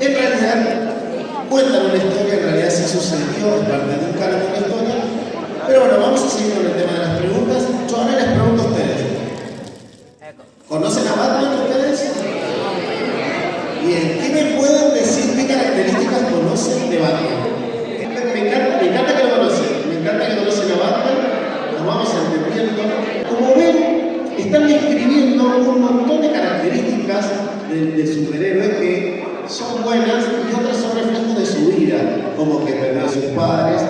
En realidad, cuentan una historia, en realidad sí sucedió, es parte de un canon de la historia. Pero bueno, vamos a seguir con el tema de las preguntas. Yo ahora les pregunto a ustedes. ¿Conocen a Batman ustedes? Bien, ¿qué me pueden decir? ¿Qué características conocen de Batman? Me encanta que lo conocen. Me encanta que conocen a Batman. Nos vamos entendiendo. Como ven, están describiendo un montón de características del superhéroe que son buenas y otras son reflejos de su vida, como que perdió a sus padres,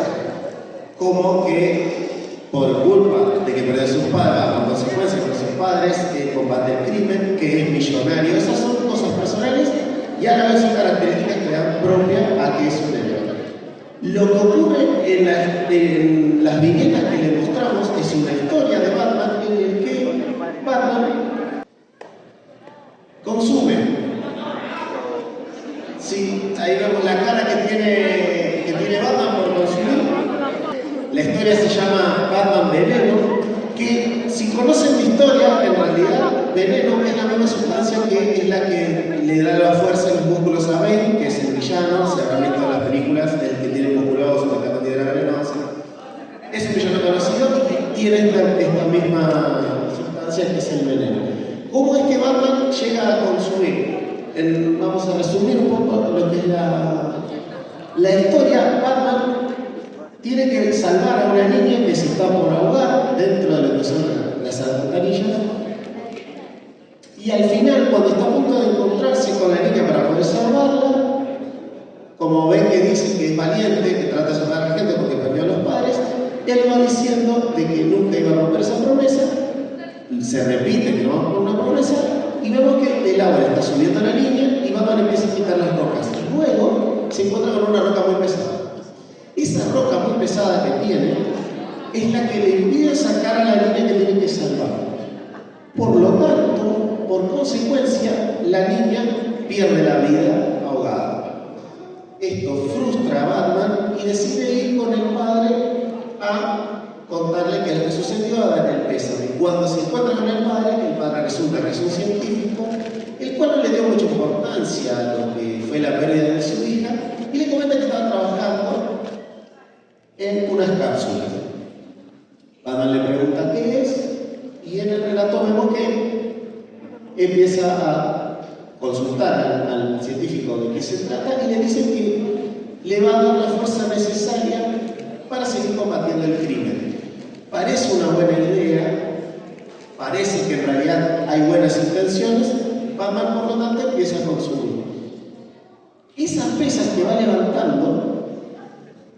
como que por culpa de que perdió a sus padres, por consecuencia con sus padres, combate el crimen, que es millonario. Esas son cosas personales y a la vez son características que le dan propia a que es un héroe. Lo que ocurre en las viñetas que le mostramos es una historia de Batman en el que Batman consume. Sí, ahí vemos la cara que tiene Batman por consumir. La historia se llama Batman Veneno, que si conocen mi historia, en realidad veneno es la misma sustancia que es la que le da la fuerza en los músculos a Bane, que es el villano, se habrán visto en las películas, el que tiene musculoso, que está considerado venenoso. Es un villano conocido y tiene esta misma sustancia que es el veneno. ¿Cómo es que Batman llega a consumir? Vamos a resumir un poco lo que es la historia. Batman tiene que salvar a una niña que se está por ahogar dentro de lo que son las alcantarillas. Y al final, cuando está a punto de encontrarse con la niña para poder salvarla, como ven que dice que es valiente, que trata de salvar a la gente porque perdió a los padres, él va diciendo de que nunca iba a romper esa promesa, se repite que no va a romper una promesa, y vemos que el agua está subiendo a la niña y Batman empieza a quitar las rocas. Y luego se encuentra con una roca muy pesada. Esa roca muy pesada que tiene es la que le impide sacar a la niña que tiene que salvar. Por lo tanto, por consecuencia, la niña pierde la vida ahogada. Esto frustra a Batman y decide ir con el padre a contarle qué es lo que sucedió, a darle el pésame. Cuando se encuentra con el padre resulta que es un científico, el cual no le dio mucha importancia a lo que fue la pérdida de su hija, y le comenta que estaba trabajando en unas cápsulas. Batman le pregunta qué es, y en el relato vemos que empieza a consultar al científico de qué se trata y le dice que le va a dar la fuerza necesaria para seguir combatiendo el crimen. Parece una buena idea, parece que en realidad hay buenas intenciones. Batman, por lo tanto, empieza a consumir. Esas pesas que va levantando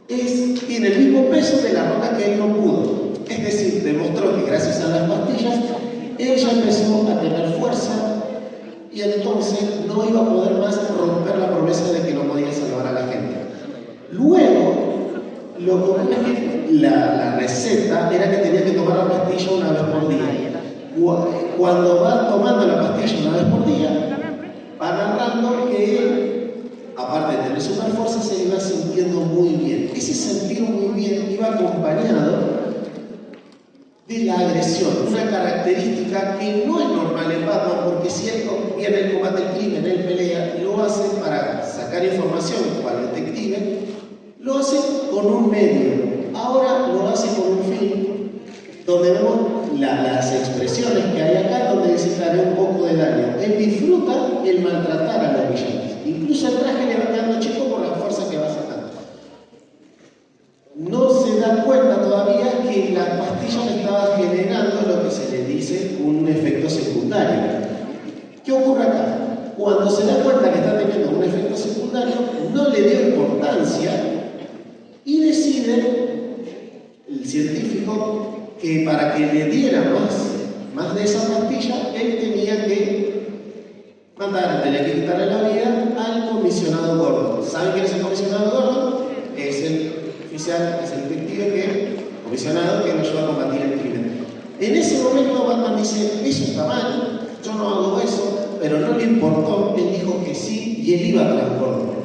tiene el mismo peso de la roca que él no pudo. Es decir, demostró que gracias a las pastillas, él ya empezó a tener fuerza y entonces no iba a poder más romper la promesa de que no podía salvar a la gente. Luego, lo que ocurre es que la receta era que tenía que tomar la pastilla una vez por día. Cuando va tomando la pastilla una vez por día, va narrando que él, aparte de tener super fuerza, se iba sintiendo muy bien. Ese sentir muy bien iba acompañado de la agresión, una característica que no es normal en Batman, porque si él viene el combate del crimen, él pelea, lo hace para sacar información cual detective, lo hace con un medio. Ahora lo hace con un fin, donde vemos las expresiones que hay acá, donde dice que haré un poco de daño. Él disfruta el maltratar a los villanos. Incluso el traje le va quedando chico por la fuerza que va sacando. No se da cuenta todavía que la pastilla le estaba generando lo que se le dice un efecto secundario. ¿Qué ocurre acá? Cuando se da cuenta que está teniendo un efecto secundario, no le dio importancia y decide el científico que para que le diera más de esa pastilla, él tenía que tenía que quitarle la vida al comisionado Gordon. ¿Saben quién es el comisionado Gordon? Es el oficial, es el detective comisionado que nos ayuda a combatir el crimen. En ese momento Batman dice, eso está mal, yo no hago eso, pero no le importó, él dijo que sí y él iba tras Gordon.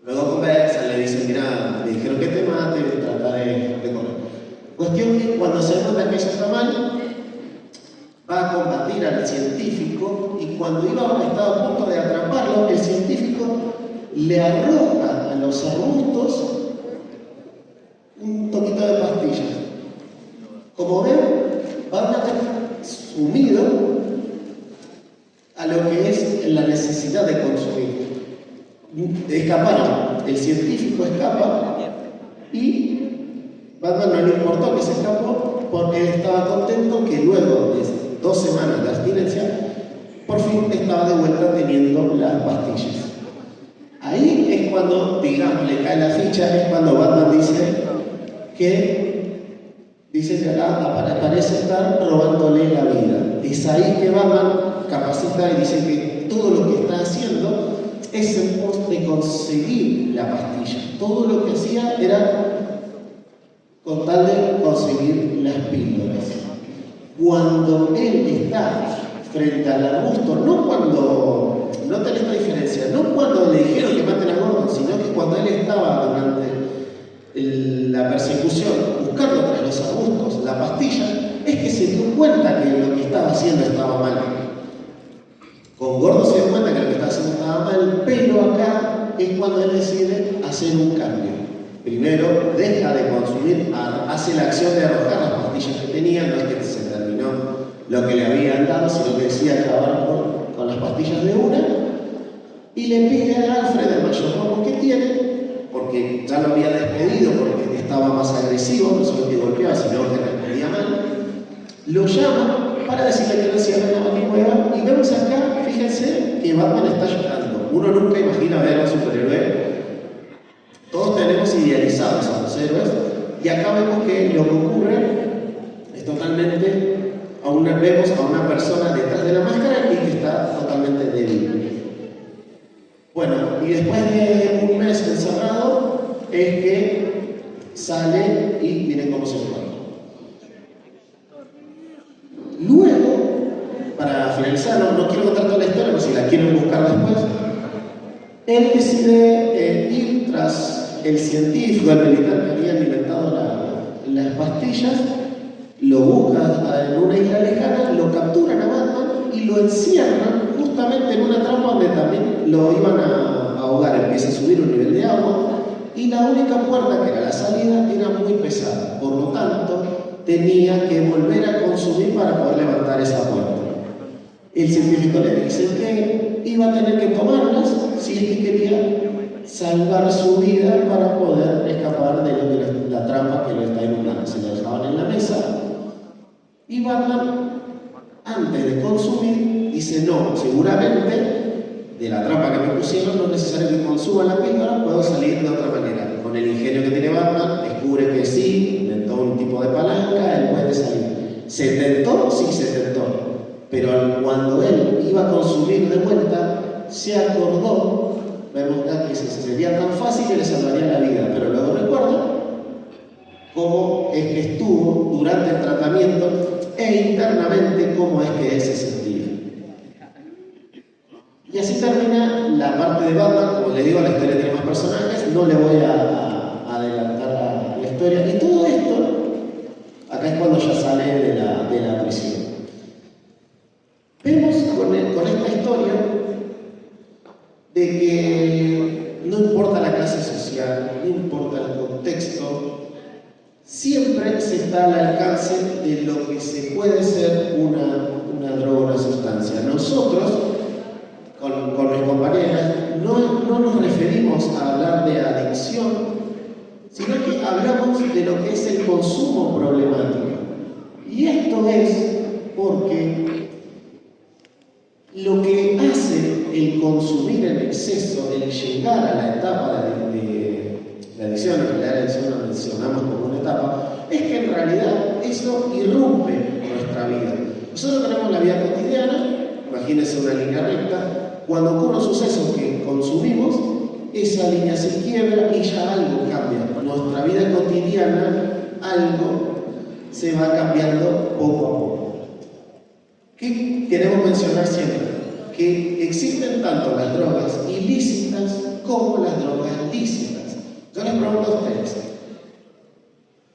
Luego conversan, le dicen, mira, me dijeron que te mate, trataré de correr. Cuestión que cuando se nota que eso está mal, va a combatir al científico y cuando estaba a punto de atraparlo, el científico le arroja a los arbustos un poquito de pastillas. Como ven, Batman está sumido a lo que es la necesidad de consumir. Escaparon, el científico escapa y Batman no le importó que se escapó porque él estaba contento que luego de 2 semanas de abstinencia por fin estaba de vuelta teniendo las pastillas. Ahí es cuando, digamos, le cae la ficha, es cuando Batman dice que acá parece estar robándole la vida. Es ahí que Batman capacita y dice que todo lo que está haciendo es en pos de conseguir la pastilla. Todo lo que hacía era con tal de conseguir las píldoras. Cuando él está frente al arbusto, no tenés esta diferencia, no cuando le dijeron que maten a Gordon, sino que cuando él estaba durante la persecución buscando tras los arbustos la pastilla, es que se dio cuenta que lo que estaba haciendo estaba mal. Con Gordon se dio cuenta que lo que estaba haciendo estaba mal, pero acá es cuando él decide hacer un cambio. Primero, deja de consumir, hace la acción de arrojar las pastillas que tenía, no es que se terminó lo que le habían dado, sino que decía acabar con las pastillas de una, y le pide a Alfred, el mayordomo que tiene, porque ya lo había despedido porque estaba más agresivo, no solo que golpeaba, sino que respondía mal, lo llama para decirle que no cierre la manicueva, y vemos acá, fíjense, que Batman está llorando. Uno nunca imagina ver a un superhéroe. Todos tenemos idealizados a los héroes, y acá vemos que lo que ocurre es totalmente, vemos a una persona detrás de la máscara y que está totalmente débil. Bueno, y después de un mes encerrado, es que sale y miren cómo se encuentra. Luego, para finalizar, no quiero contar toda la historia, pero si la quieren buscar después, él decide ir tras el científico, el militar que había inventado las pastillas, lo busca en una isla lejana, lo capturan a Batman y lo encierran justamente en una trampa donde también lo iban a ahogar. Empieza a subir un nivel de agua y la única puerta que era la salida era muy pesada, por lo tanto tenía que volver a consumir para poder levantar esa puerta. El científico le dice que iba a tener que tomarlas si es que quería salvar su vida para poder escapar de la trampa que lo está inundando. Se lo dejaban en la mesa y Batman, antes de consumir, dice: no, seguramente de la trampa que me pusieron no es necesario que consuma la píldora, puedo salir de otra manera. Con el ingenio que tiene Batman, descubre que sí, inventó un tipo de palanca, él puede salir. ¿Se tentó? Sí, se tentó. Pero cuando él iba a consumir de vuelta, se acordó, vemos que sería tan fácil que le salvaría la vida, pero luego recuerda cómo es que estuvo durante el tratamiento e internamente cómo es que él se sentía. Y así termina la parte de Batman. Como les digo, la historia tiene más personajes, no le voy a adelantar la historia. Y todo esto, acá es cuando ya sale de la prisión. Vemos con esta historia de que no importa la clase social, no importa el contexto, siempre se está al alcance de lo que se puede ser una droga, una sustancia. Nosotros, con mis compañeras, no nos referimos a hablar de adicción, sino que hablamos de lo que es el consumo problemático. Y esto es porque lo que hace el consumir en exceso, el llegar a la etapa de la adicción, en realidad la adicción la mencionamos como una etapa, es que en realidad eso irrumpe nuestra vida. Nosotros tenemos la vida cotidiana, imagínense una línea recta, cuando ocurre un suceso que consumimos, esa línea se quiebra y ya algo cambia. Nuestra vida cotidiana, algo se va cambiando poco a poco. ¿Qué queremos mencionar siempre? Que existen tanto las drogas ilícitas como las drogas lícitas. Yo les pregunto a ustedes,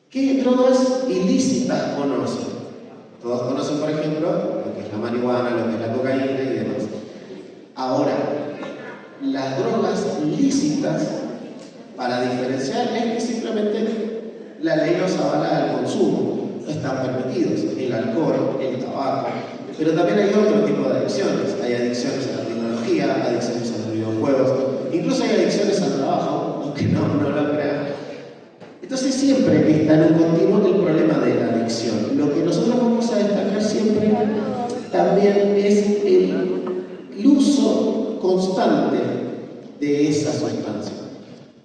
¿qué drogas ilícitas conocen? Todos conocen, por ejemplo, lo que es la marihuana, lo que es la cocaína y demás. Ahora, las drogas lícitas, para diferenciar, es que simplemente la ley nos avala al consumo, no están permitidos el alcohol, el tabaco, pero también hay otro tipo de adicciones. Hay adicciones a la tecnología, adicciones a los videojuegos, incluso hay adicciones al trabajo, aunque no lo crean. Entonces siempre está en un continuo el problema de la adicción. Lo que nosotros vamos a destacar siempre también es el uso constante de esa sustancia,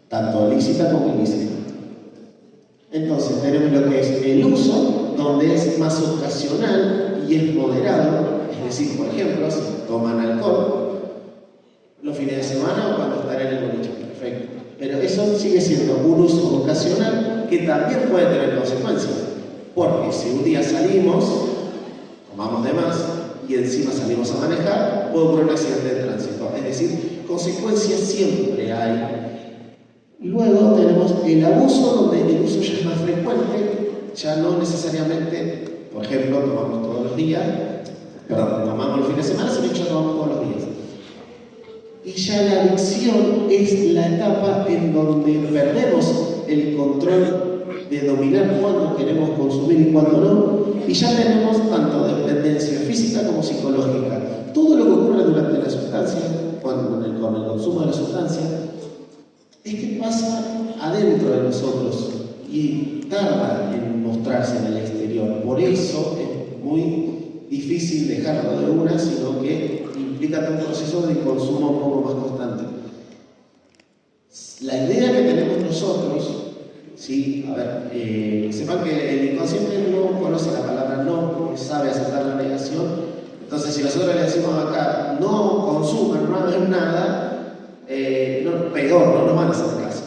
tanto lícita como ilícita. Entonces tenemos lo que es el uso, donde es más ocasional y es moderado, es decir, por ejemplo, si toman alcohol los fines de semana o cuando están en el boliche, perfecto. Pero eso sigue siendo un uso ocasional que también puede tener consecuencias, porque si un día salimos, tomamos de más y encima salimos a manejar, puede ocurrir un accidente de tránsito. Es decir, consecuencias siempre hay. Luego tenemos el abuso, donde el uso ya es más frecuente, ya no necesariamente, por ejemplo, tomamos todos los días, tomamos los fines de semana, sino que ya tomamos todos los días. Y ya la adicción es la etapa en donde perdemos el control de dominar cuándo queremos consumir y cuándo no, y ya tenemos tanto dependencia física como psicológica. Todo lo que ocurre durante la sustancia, con el consumo de la sustancia, es que pasa adentro de nosotros y tarda en mostrarse en el exterior. Por eso es muy difícil dejarlo de una, sino que implica un proceso de consumo un poco más constante. La idea que tenemos nosotros, ¿sí? A ver, sepan que el inconsciente no conoce la palabra no, sabe aceptar la negación. Entonces, si nosotros le decimos acá, no consuman, no hagan nada, peor, no nos van a hacer caso.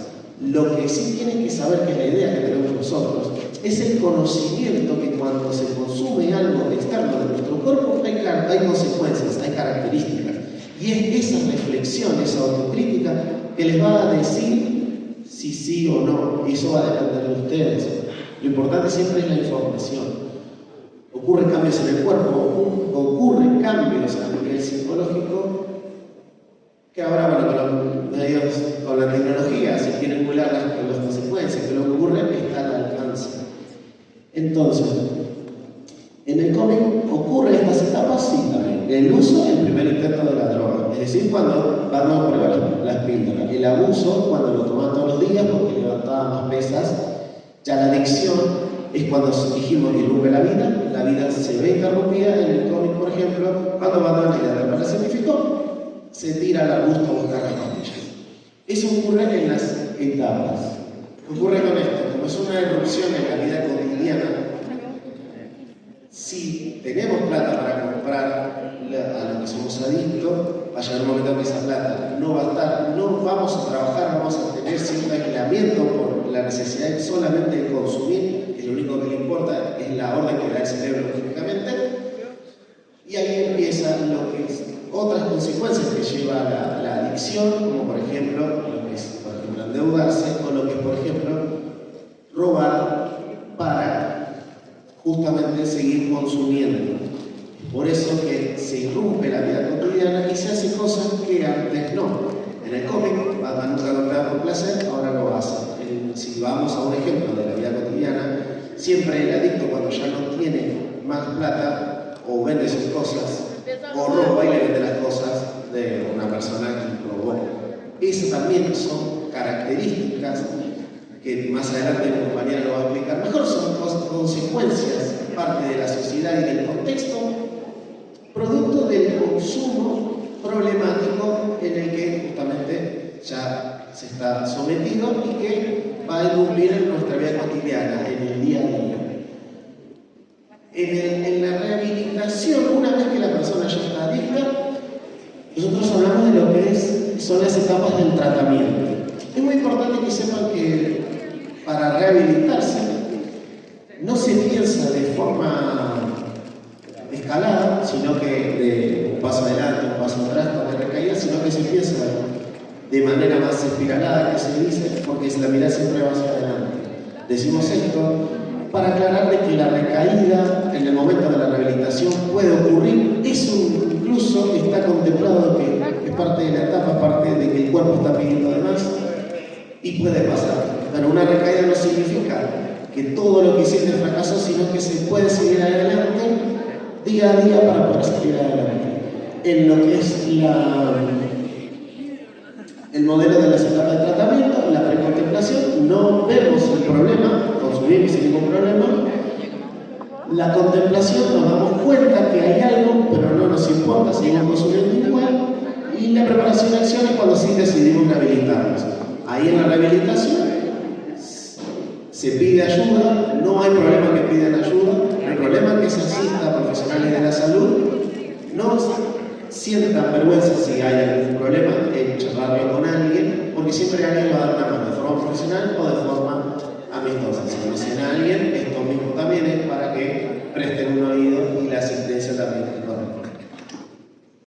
Lo que sí tienen que saber, que es la idea que tenemos nosotros, es el conocimiento que cuando se consume algo externo de nuestro cuerpo hay consecuencias, hay características. Y es esa reflexión, esa autocrítica, que les va a decir si sí o no, y eso va a depender de ustedes. Lo importante siempre es la información. Ocurren cambios en el cuerpo, ocurren cambios a nivel psicológico, que ahora, bueno, con los medios, con la tecnología, se quieren emular las consecuencias, pero lo que ocurre está al alcance. Entonces, en el cómic ocurren estas etapas, sí, también. El uso, el primer intento de la droga, es decir, cuando van a probar las píldoras. El abuso, cuando lo toman todos los días porque levantaban más pesas. Ya la adicción es cuando dijimos que irrumpe la vida se ve interrumpida. En el cómic, por ejemplo, cuando van a la idea se significó, se tira al arbusto a buscar las pastillas. Eso ocurre en las etapas. Ocurre con esto, como es una erupción en la vida cotidiana. Si tenemos plata para comprar a lo que somos adictos, va a llegar un momento en que esa plata no va a estar, no vamos a trabajar, vamos a tener cierto aislamiento por la necesidad solamente de consumir, que lo único que le importa es la orden que da el cerebro lógicamente, y ahí empieza lo que es otras consecuencias que lleva la adicción, como por ejemplo lo que es, por ejemplo, endeudarse, o lo que es, por ejemplo, robar para justamente seguir consumiendo. Por eso que se irrumpe la vida cotidiana y se hace cosas que antes no. En el cómic, Batman nunca golpeaba por placer, ahora lo hace. Si vamos a un ejemplo de la vida cotidiana, siempre el adicto, cuando ya no tiene más plata, o vende sus cosas, o roba y le vende las cosas de una persona que robó. Esas también son características que más adelante mi compañera lo va a explicar mejor, son consecuencias, parte de la sociedad y del contexto, producto del consumo problemático en el que justamente ya se está sometido y que va a irrumpir en nuestra vida cotidiana, en el día a día. En la rehabilitación, una vez que la persona ya está adicta, nosotros hablamos de lo que son las etapas del tratamiento. Es muy importante que sepan que para rehabilitarse no se piensa de forma escalada, sino que de un paso adelante, un paso atrás, con la recaída, sino que se piensa de manera más espiralada, que se dice, porque la mirada siempre va hacia adelante. Decimos esto para aclarar de que la recaída en el momento de la rehabilitación puede ocurrir, eso incluso está contemplado que es parte de la etapa, parte de el cuerpo está pidiendo de más y puede pasar. Pero una recaída no significa que todo lo que hiciste fracasó, sino que se puede seguir adelante día a día para poder seguir adelante. En lo que es el modelo de las etapas de tratamiento, la precontemplación, no vemos el problema, consumimos sin ningún problema. La contemplación nos damos cuenta que hay algo, pero no nos importa, seguimos consumiendo igual. Y la preparación de acción es cuando sí decidimos rehabilitarnos. Ahí en la rehabilitación se pide ayuda, no hay problema que pidan ayuda, el problema es que se asista a profesionales de la salud, no sientan vergüenza si hay algún problema en charlarlo con alguien, porque siempre alguien va a dar una mano de forma profesional o de forma amistosa. Si conocen a alguien, esto mismo también es para que presten un oído y la asistencia también es correcta.